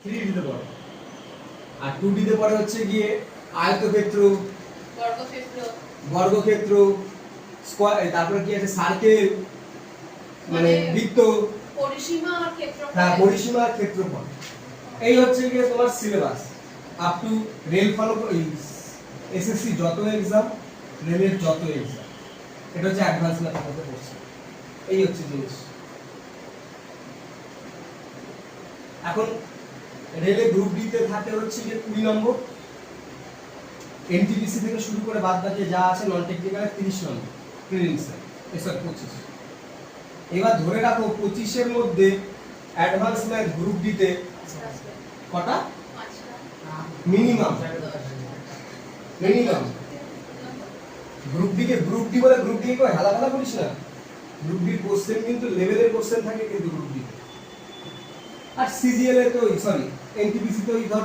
3D তে পড়ে। আর 2D তে পড়ে হচ্ছে গিয়ে আয়তক্ষেত্র, বর্গক্ষেত্র, স্কয়ার, তারপরে কি আছে সার্কেল, মানে বৃত্ত, পরিসীমা আর ক্ষেত্রফল। হ্যাঁ পরিসীমা আর ক্ষেত্রফল। এই হচ্ছে গিয়ে তোমার syllabus up to rail follow SSC যত এক্সাম, রেলের যত এক্সাম, এটা হচ্ছে অ্যাডভান্স ম্যাথের মধ্যে পড়ছে। এই হচ্ছে জিনিস। এখন রেলে গ্রুপ ডি তে থাকে হচ্ছে যে 20 নম্বর, এনটিপিসি থেকে শুরু করে বাদ বাকি যা আছে নন টেকনিক্যালে 30 নম্বর, প্রিলিমসে এসব 25। এবার ধরে রাখো 25 এর মধ্যে অ্যাডভান্স ম্যাথ গ্রুপ ডি তে কটা মিনিমাম, মিনিমাম গ্রুপ ডি বলে গ্রুপ ডি কই হালা হালা করিস না। গ্রুপ ডি কোশ্চেন কিন্তু লেভেলের কোশ্চেন থাকে কিন্তু গ্রুপ ডি। আর সিজিএল এ তো সরি এনটিপিসি তো ধর